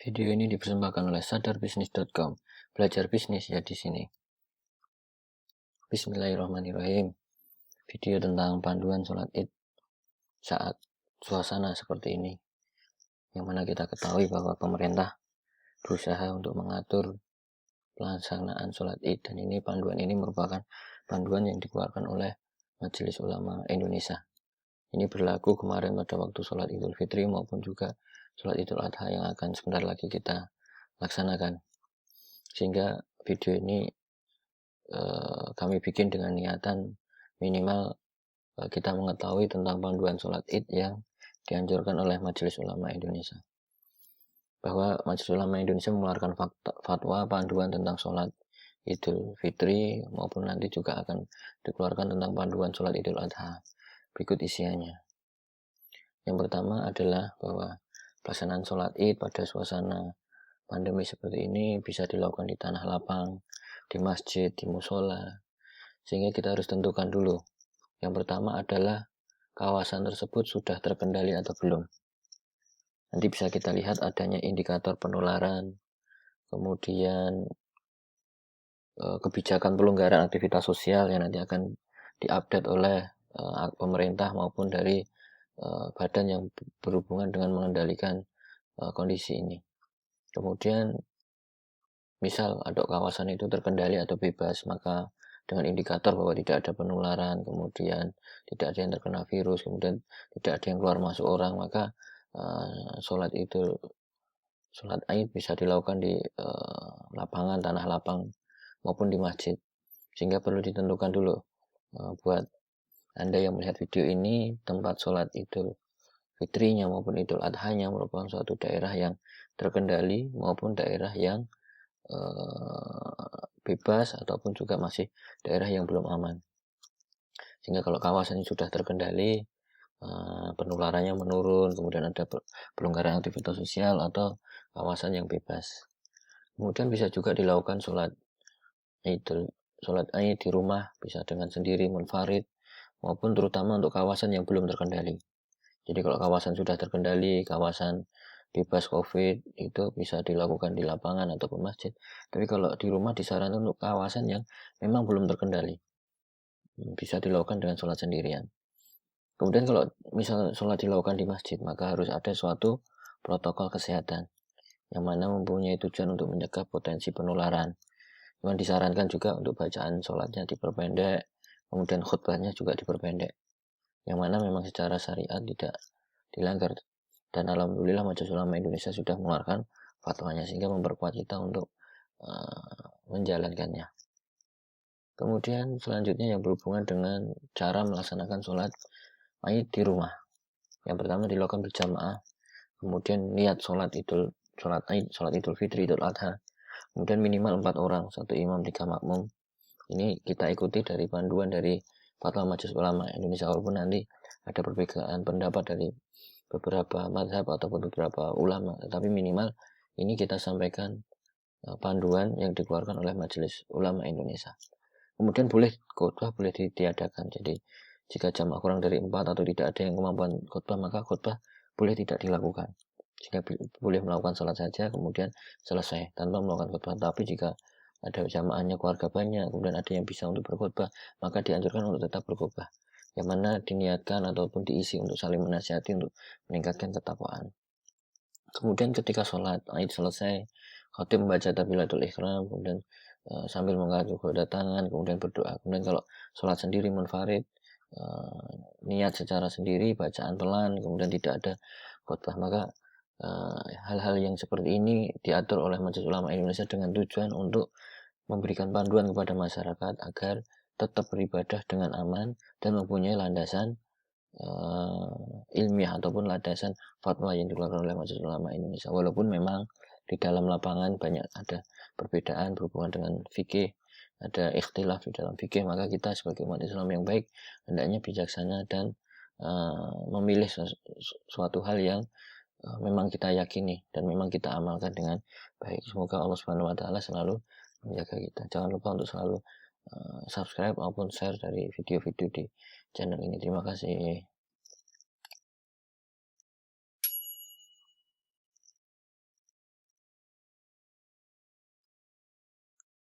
Video ini dipersembahkan oleh sadarbisnis.com. Belajar bisnis ya di sini. Bismillahirrahmanirrahim. Video tentang panduan sholat Id saat suasana seperti ini. Yang mana kita ketahui bahwa pemerintah berusaha untuk mengatur pelaksanaan sholat Id, dan ini panduan ini merupakan panduan yang dikeluarkan oleh Majelis Ulama Indonesia. Ini berlaku kemarin pada waktu sholat Idul Fitri maupun juga sholat Idul Adha yang akan sebentar lagi kita laksanakan. Sehingga video ini kami bikin dengan niatan minimal kita mengetahui tentang panduan sholat Id yang dianjurkan oleh Majelis Ulama Indonesia. Bahwa Majelis Ulama Indonesia mengeluarkan fatwa panduan tentang sholat Idul Fitri maupun nanti juga akan dikeluarkan tentang panduan sholat Idul Adha. Berikut isiannya. Yang pertama adalah bahwa pelaksanaan sholat Id pada suasana pandemi seperti ini bisa dilakukan di tanah lapang, di masjid, di musola. Sehingga kita harus tentukan dulu. Yang pertama adalah kawasan tersebut sudah terkendali atau belum. Nanti bisa kita lihat adanya indikator penularan, kemudian kebijakan pelonggaran aktivitas sosial yang nanti akan diupdate oleh pemerintah maupun dari badan yang berhubungan dengan mengendalikan kondisi ini. Kemudian misal ada kawasan itu terkendali atau bebas, maka dengan indikator bahwa tidak ada penularan, kemudian tidak ada yang terkena virus, kemudian tidak ada yang keluar masuk orang, maka sholat Id bisa dilakukan di lapangan, tanah lapang maupun di masjid. Sehingga perlu ditentukan dulu buat Anda yang melihat video ini, tempat sholat Idul Fitrinya maupun Idul Adhanya merupakan suatu daerah yang terkendali maupun daerah yang bebas ataupun juga masih daerah yang belum aman. Sehingga kalau kawasan ini sudah terkendali, penularannya menurun, kemudian ada pelonggaran aktivitas sosial atau kawasan yang bebas. Kemudian bisa juga dilakukan sholat Id di rumah, bisa dengan sendiri, munfarid, maupun terutama untuk kawasan yang belum terkendali. Jadi kalau kawasan sudah terkendali, kawasan bebas COVID, itu bisa dilakukan di lapangan ataupun masjid. Tapi kalau di rumah disarankan untuk kawasan yang memang belum terkendali, bisa dilakukan dengan sholat sendirian. Kemudian kalau misal sholat dilakukan di masjid, maka harus ada suatu protokol kesehatan yang mana mempunyai tujuan untuk mencegah potensi penularan. Cuman disarankan juga untuk bacaan sholatnya diperpendek, kemudian khutbahnya juga diperpendek, yang mana memang secara syariat tidak dilanggar. Dan alhamdulillah Majelis Ulama Indonesia sudah mengeluarkan fatwanya, sehingga memperkuat kita untuk menjalankannya. Kemudian selanjutnya yang berhubungan dengan cara melaksanakan sholat Id di rumah. Yang pertama dilakukan berjamaah, kemudian niat sholat Idul Fitri, Idul Adha. Kemudian minimal 4 orang, 1 imam, 3 makmum. Ini kita ikuti dari panduan dari fatwa Majelis Ulama Indonesia, walaupun nanti ada perbedaan pendapat dari beberapa mazhab ataupun beberapa ulama, tetapi minimal ini kita sampaikan panduan yang dikeluarkan oleh Majelis Ulama Indonesia. Kemudian khutbah boleh ditiadakan. Jadi jika jamaah kurang dari 4 atau tidak ada yang kemampuan khutbah, maka khutbah boleh tidak dilakukan. Jika boleh melakukan sholat saja kemudian selesai tanpa melakukan khutbah. Tapi jika ada jamaahnya keluarga banyak, kemudian ada yang bisa untuk berkhutbah, maka dianjurkan untuk tetap berkhutbah, yang mana diniatkan ataupun diisi untuk saling menasihati untuk meningkatkan ketakwaan. Kemudian ketika sholat Id selesai, khatib membaca takbiratul ihram, kemudian sambil mengangkat kedua tangan, kemudian berdoa. Kemudian kalau sholat sendiri munfarid, niat secara sendiri, bacaan pelan, kemudian tidak ada khutbah, maka hal-hal yang seperti ini diatur oleh Majelis Ulama Indonesia dengan tujuan untuk memberikan panduan kepada masyarakat agar tetap beribadah dengan aman dan mempunyai landasan ilmiah ataupun landasan fatwa yang dikeluarkan oleh Majelis Ulama Indonesia. Walaupun memang di dalam lapangan banyak ada perbedaan berhubungan dengan fikih, ada ikhtilaf di dalam fikih, maka kita sebagai umat Islam yang baik hendaknya bijaksana dan memilih suatu hal yang memang kita yakini dan memang kita amalkan dengan baik. Semoga Allah Subhanahu wa taala selalu menjaga kita. Jangan lupa untuk selalu subscribe maupun share dari video-video di channel ini. Terima kasih.